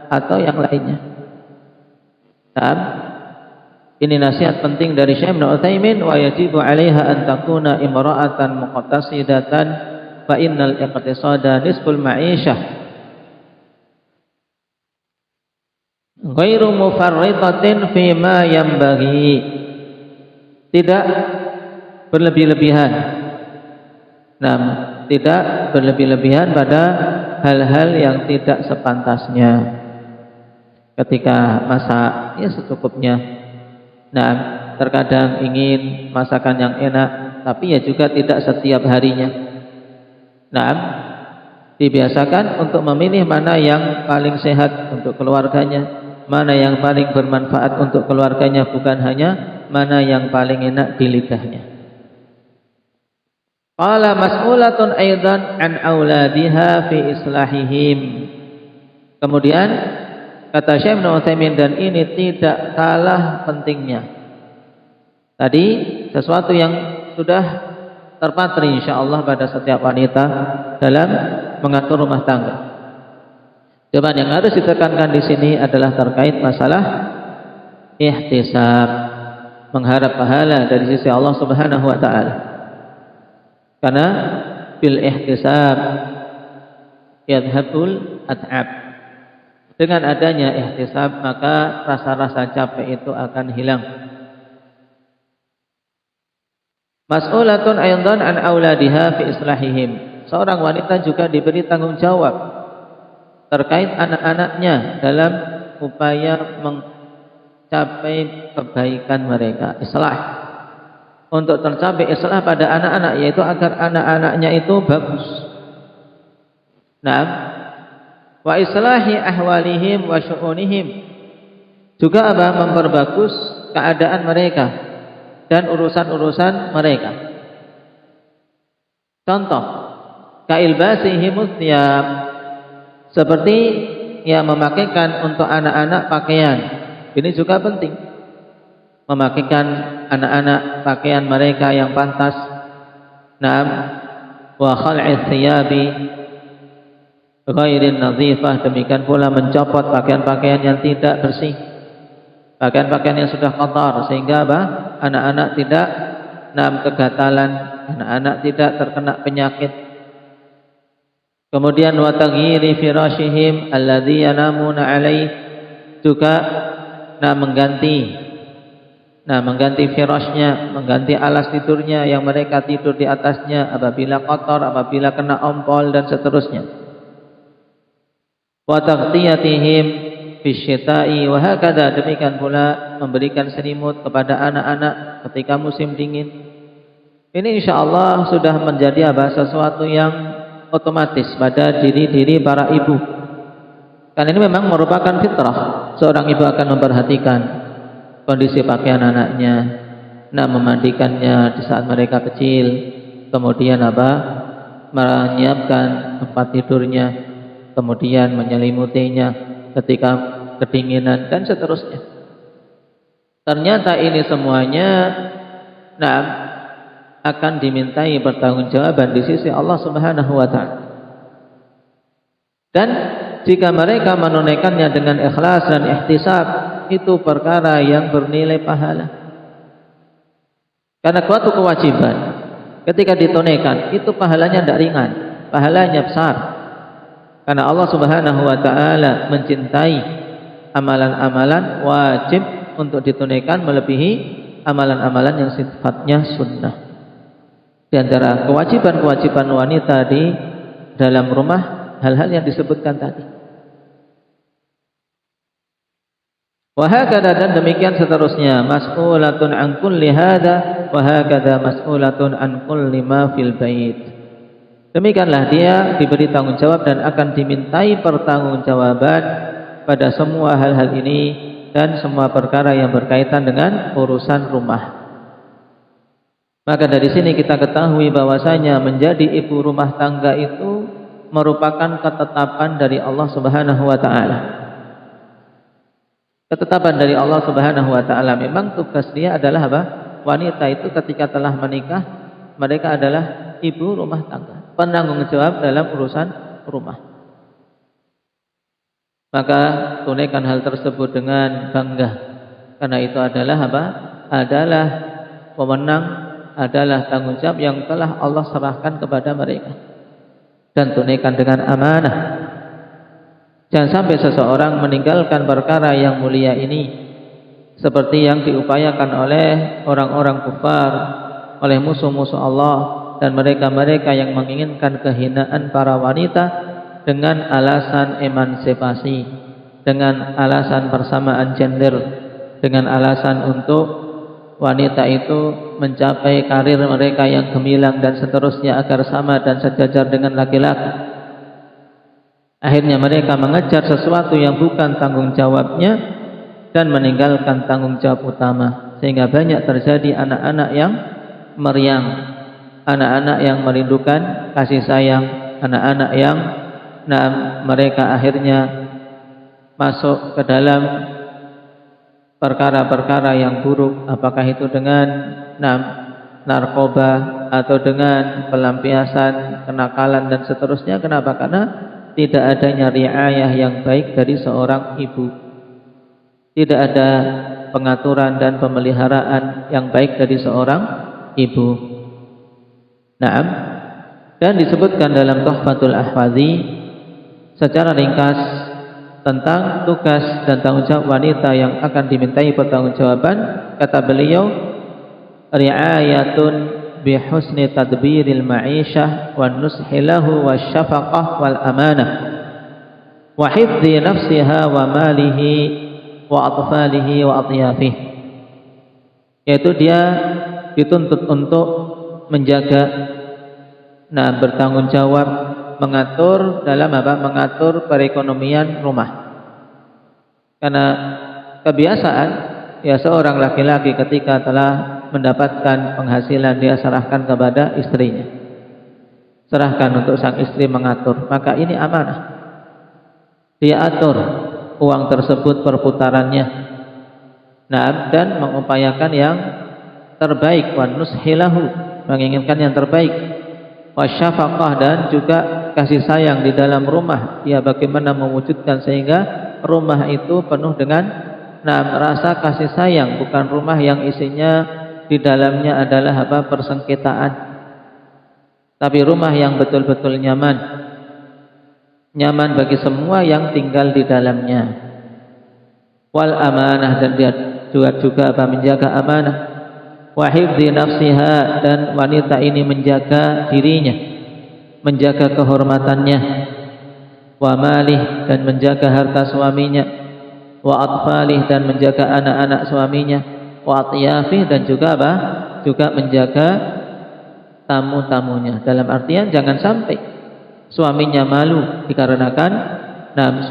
atau yang lainnya. Ini nasihat penting dari Syekh Ibnu Utsaimin, wa yajibu 'alaiha an takuna imra'atan muqtasidatan fa innal iqtisada nisful ma'isyah ghairu mufarridatin fi ma yanbaghi. Tidak berlebih-lebihan. Tidak berlebih-lebihan pada hal-hal yang tidak sepantasnya. Ketika masak ya secukupnya. Terkadang ingin masakan yang enak, tapi ya juga tidak setiap harinya. Dibiasakan untuk memilih mana yang paling sehat untuk keluarganya, mana yang paling bermanfaat untuk keluarganya, bukan hanya mana yang paling enak di lidahnya. Qala mas'ulatun aidan an auladiha fi islahihim. Kemudian kata Syekh Ibnu Utsaimin, dan ini tidak kalah pentingnya. Tadi sesuatu yang sudah terpatri insyaallah pada setiap wanita dalam mengatur rumah tangga. Cuman yang harus ditekankan di sini adalah terkait masalah ihtisab, mengharap pahala dari sisi Allah Subhanahu wa taala. Karena bil ihtisab yadhabul at'ab. Dengan adanya ihtisab maka rasa-rasa capek itu akan hilang. Mas'ulatun aidan an auladiha fi islahihim. Seorang wanita juga diberi tanggung jawab terkait anak-anaknya dalam upaya mencapai kebaikan mereka, islah. Untuk tercapai islah pada anak-anak, yaitu agar anak-anaknya itu bagus. Wa islahi ahwalihim wa syu'unihim. Juga memperbagus keadaan mereka dan urusan-urusan mereka. Contoh, kailbasihimut thiyab, seperti memakaikan untuk anak-anak pakaian. Ini juga penting. Memakaikan anak-anak pakaian mereka yang pantas. Wa khal'i thiyabi ghairin nadhifah, demikian pula mencopot pakaian-pakaian yang tidak bersih, pakaian-pakaian yang sudah kotor, sehingga anak-anak tidak kegatalan, anak-anak tidak terkena penyakit. Kemudian wa taghyiri firashihim alladhi yanamuna alaih, juga mengganti firashnya, mengganti alas tidurnya yang mereka tidur di atasnya apabila kotor, apabila kena ompol dan seterusnya. Wa taghtiyatihim fisyita'i wa hakadha, demikian pula memberikan selimut kepada anak-anak ketika musim dingin. Ini insyaallah sudah menjadi sesuatu yang otomatis pada diri-diri para ibu. Karena ini memang merupakan fitrah. Seorang ibu akan memperhatikan kondisi pakaian anaknya, memandikannya di saat mereka kecil, kemudian menyiapkan tempat tidurnya, kemudian menyelimutinya ketika kedinginan dan seterusnya. Ternyata ini semuanya akan dimintai pertanggungjawaban di sisi Allah Subhanahu wa taala. Dan jika mereka menunaikannya dengan ikhlas dan ihtisab, itu perkara yang bernilai pahala. Karena suatu kewajiban ketika ditunaikan itu pahalanya tidak ringan, pahalanya besar. Karena Allah Subhanahu wa taala mencintai amalan-amalan wajib untuk ditunaikan melebihi amalan-amalan yang sifatnya sunnah. Di antara kewajiban-kewajiban wanita di dalam rumah, hal-hal yang disebutkan tadi. Wa hakadha, dan demikian seterusnya, mas'ulatun an kulli hadza wa hakadha mas'ulatun an kulli ma fil bait. Demikianlah dia diberi tanggung jawab dan akan dimintai pertanggungjawaban pada semua hal-hal ini dan semua perkara yang berkaitan dengan urusan rumah. Maka dari sini kita ketahui bahwasanya menjadi ibu rumah tangga itu merupakan ketetapan dari Allah Subhanahu wa taala. Ketetapan dari Allah Subhanahu wa taala. Memang tugas dia adalah apa? Wanita itu ketika telah menikah, mereka adalah ibu rumah tangga, penanggung jawab dalam urusan rumah. Maka tunaikan hal tersebut dengan bangga. Karena itu adalah apa? Adalah wewenang, adalah tanggung jawab yang telah Allah serahkan kepada mereka. Dan tunaikan dengan amanah. Jangan sampai seseorang meninggalkan perkara yang mulia ini seperti yang diupayakan oleh orang-orang kufar, oleh musuh-musuh Allah dan mereka-mereka yang menginginkan kehinaan para wanita dengan alasan emansipasi, dengan alasan persamaan gender, dengan alasan untuk wanita itu mencapai karir mereka yang gemilang dan seterusnya agar sama dan sejajar dengan laki-laki. Akhirnya mereka mengejar sesuatu yang bukan tanggung jawabnya dan meninggalkan tanggung jawab utama, sehingga banyak terjadi anak-anak yang meriang, anak-anak yang merindukan kasih sayang, anak-anak yang mereka akhirnya masuk ke dalam perkara-perkara yang buruk, apakah itu dengan narkoba atau dengan pelampiasan, kenakalan dan seterusnya. Kenapa? Karena tidak adanya riayah yang baik dari seorang ibu, tidak ada pengaturan dan pemeliharaan yang baik dari seorang ibu. Naam. Dan disebutkan dalam Tuhfatul Ahfazi secara ringkas tentang tugas dan tanggung jawab wanita yang akan dimintai pertanggungjawaban. Kata beliau, ri'ayatun bihusni tadbiril ma'isyah wan nushi lahu wasyafaqah wal amanah wa hifdzi nafsiha wa malihi wa atfalihi wa atyafih. Yaitu dia dituntut untuk menjaga, bertanggung jawab, mengatur dalam apa? Mengatur perekonomian rumah. Karena kebiasaan ya seorang laki-laki ketika telah mendapatkan penghasilan dia serahkan kepada istrinya, serahkan untuk sang istri mengatur. Maka ini amanah, dia atur uang tersebut perputarannya, dan mengupayakan yang terbaik, wa nushilahu, menginginkan yang terbaik, wasyafaqah, dan juga kasih sayang di dalam rumah. Dia bagaimana mewujudkan sehingga rumah itu penuh dengan rasa kasih sayang, bukan rumah yang isinya di dalamnya adalah apa? Persengketaan. Tapi rumah yang betul-betul nyaman, nyaman bagi semua yang tinggal di dalamnya. Wal amanah, dan dia juga apa? Menjaga amanah. Wa hifdzi nafsiha, dan wanita ini menjaga dirinya, menjaga kehormatannya. Wa malih, dan menjaga harta suaminya. Wa atfalih, dan menjaga anak-anak suaminya. Wa atyafih, dan juga apa? Juga menjaga tamu-tamunya. Dalam artian jangan sampai suaminya malu dikarenakan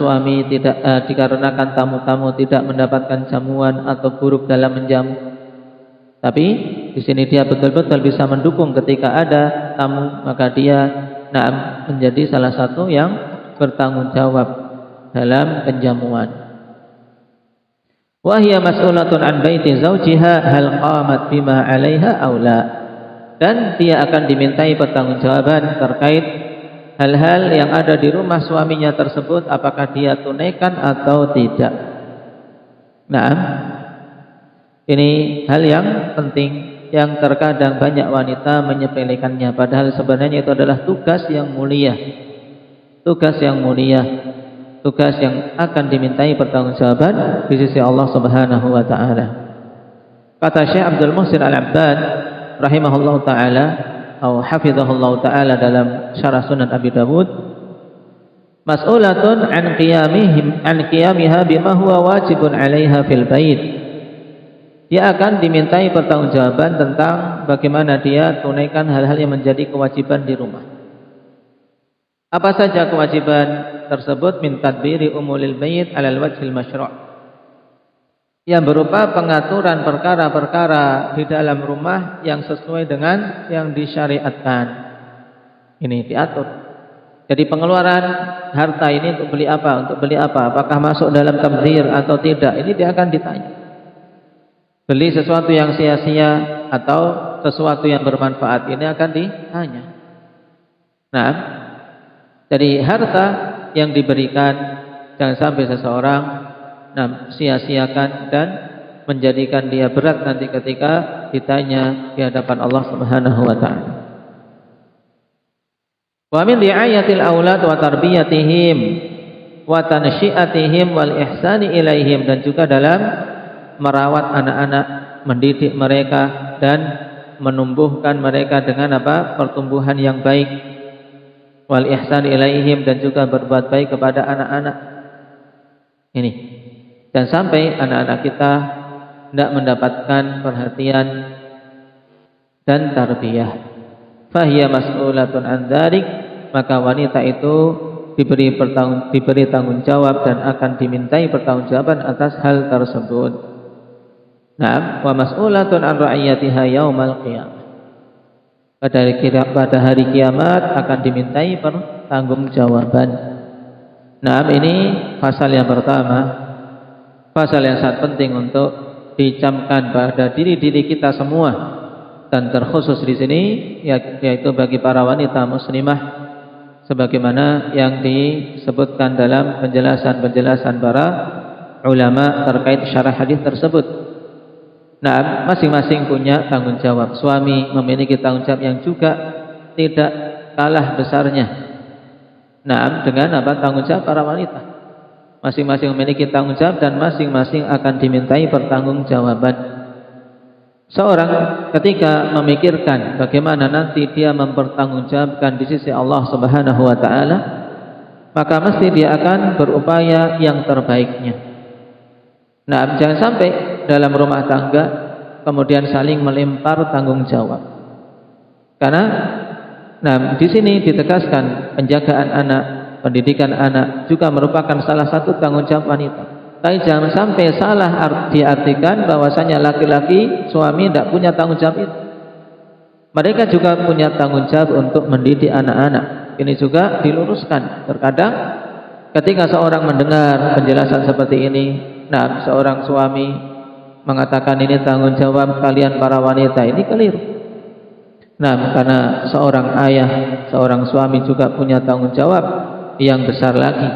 suami tidak dikarenakan tamu-tamu tidak mendapatkan jamuan atau buruk dalam menjamu. Tapi di sini dia betul-betul bisa mendukung ketika ada tamu, maka dia menjadi salah satu yang bertanggung jawab dalam penjamuan. Wahia mas'ulatun an baiti zawjiha hal qamat bima 'alaiha aw la. Dan dia akan dimintai pertanggungjawaban terkait hal-hal yang ada di rumah suaminya tersebut, apakah dia tunaikan atau tidak. Nah, ini hal yang penting yang terkadang banyak wanita menyepelekannya, padahal sebenarnya itu adalah tugas yang mulia. Tugas yang mulia, tugas yang akan dimintai pertanggungjawaban di sisi Allah Subhanahu wa taala. Kata Syekh Abdul Muhsin Al-Abbad rahimahullahu taala atau hafizahullahu taala dalam Syarah Sunan Abi Dawud, mas'ulatun an qiyamiha bima huwa wajibun 'alaiha fil bait. Dia akan dimintai pertanggungjawaban tentang bagaimana dia tunaikan hal-hal yang menjadi kewajiban di rumah. Apa saja kewajiban tersebut? Min tadbiri umulil bait 'alal wajhil masyru', yang berupa pengaturan perkara-perkara di dalam rumah yang sesuai dengan yang disyariatkan. Ini diatur. Jadi pengeluaran harta ini untuk beli apa? Untuk beli apa? Apakah masuk dalam tabdzir atau tidak? Ini dia akan ditanya. Beli sesuatu yang sia-sia atau sesuatu yang bermanfaat, ini akan ditanya. Nah, jadi harta yang diberikan jangan sampai seseorang sia-siakan dan menjadikan dia berat nanti ketika ditanya di hadapan Allah Subhanahu wa taala. Wa min ri'ayatil aulad wa tarbiyatihim wa tansyiatihim wal ihsani ilaihim, dan juga dalam merawat anak-anak, mendidik mereka dan menumbuhkan mereka dengan apa? Pertumbuhan yang baik. Wal ihsani ilaihim, dan juga berbuat baik kepada anak-anak. Ini. Dan sampai anak-anak kita tidak mendapatkan perhatian dan tarbiyah, fahiya mas'ulatun an dzalik, maka wanita itu diberi tanggung jawab dan akan dimintai pertanggungjawaban atas hal tersebut. Naam, wa mas'ulatun an ra'iyatiha yaumal qiyamah. Pada hari kiamat akan dimintai pertanggungjawaban. Naam, ini pasal yang pertama. Pasal yang sangat penting untuk dicamkan pada diri-diri kita semua, dan terkhusus di sini yaitu bagi para wanita muslimah, sebagaimana yang disebutkan dalam penjelasan-penjelasan para ulama terkait syarah hadis tersebut. Nah, masing-masing punya tanggung jawab. Suami memiliki tanggung jawab yang juga tidak kalah besarnya. Nah, dengan apa? Tanggung jawab para wanita. Masing-masing memiliki tanggung jawab dan masing-masing akan dimintai pertanggungjawaban. Seorang ketika memikirkan bagaimana nanti dia mempertanggungjawabkan di sisi Allah Subhanahu wa taala, maka mesti dia akan berupaya yang terbaiknya. Nah, jangan sampai dalam rumah tangga kemudian saling melempar tanggung jawab. Karena di sini ditegaskan penjagaan anak, pendidikan anak juga merupakan salah satu tanggung jawab wanita. Tapi jangan sampai salah diartikan bahwasanya laki-laki suami tidak punya tanggung jawab itu. Mereka juga punya tanggung jawab untuk mendidik anak-anak. Ini juga diluruskan. Terkadang ketika seorang mendengar penjelasan seperti ini, seorang suami mengatakan ini tanggung jawab kalian para wanita, ini keliru. Karena seorang ayah, seorang suami juga punya tanggung jawab yang besar lagi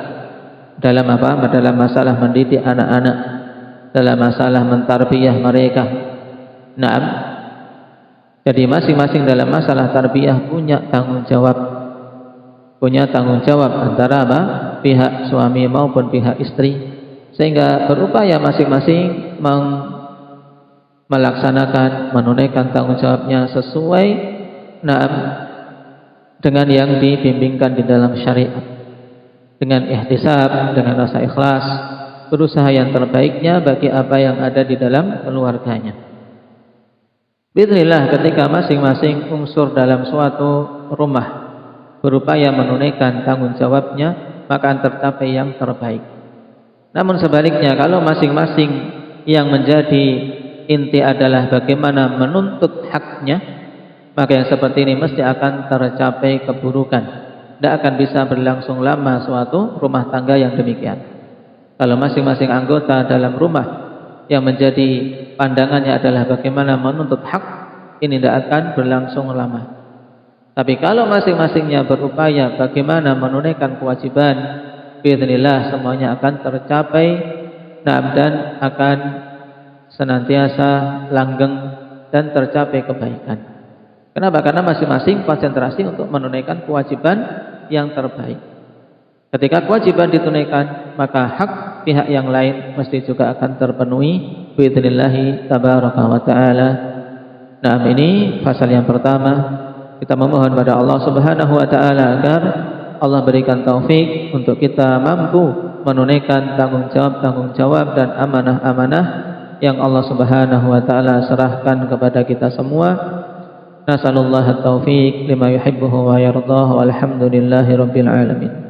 dalam apa? Dalam masalah mendidik anak-anak, dalam masalah mentarbiyah mereka. Jadi masing-masing dalam masalah tarbiyah punya tanggung jawab. Punya tanggung jawab antara apa? Pihak suami maupun pihak istri. Sehingga berupaya masing-masing melaksanakan, menunaikan tanggung jawabnya sesuai dengan yang dibimbingkan di dalam syariat. Dengan ihtisab, dengan rasa ikhlas, berusaha yang terbaiknya bagi apa yang ada di dalam keluarganya. Bismillah, ketika masing-masing unsur dalam suatu rumah berupaya menunaikan tanggung jawabnya, maka akan tercapai yang terbaik. Namun sebaliknya, kalau masing-masing yang menjadi inti adalah bagaimana menuntut haknya, maka yang seperti ini mesti akan tercapai keburukan. Tidak akan bisa berlangsung lama suatu rumah tangga yang demikian. Kalau masing-masing anggota dalam rumah yang menjadi pandangannya adalah bagaimana menuntut hak, ini tidak akan berlangsung lama. Tapi kalau masing-masingnya berupaya bagaimana menunaikan kewajiban, biidznillah semuanya akan tercapai dan akan senantiasa langgeng dan tercapai kebaikan. Kenapa? Karena masing-masing konsentrasi untuk menunaikan kewajiban yang terbaik. Ketika kewajiban ditunaikan, maka hak pihak yang lain mesti juga akan terpenuhi biidznillah tabaraka wa taala. Nah, ini pasal yang pertama. Kita memohon pada Allah Subhanahu wa taala agar Allah berikan taufik untuk kita mampu menunaikan tanggung jawab dan amanah-amanah yang Allah Subhanahu wa taala serahkan kepada kita semua. Nasallallahu at-taufiq lima yuhibbuhu wa yardah, walhamdulillahirabbil alamin.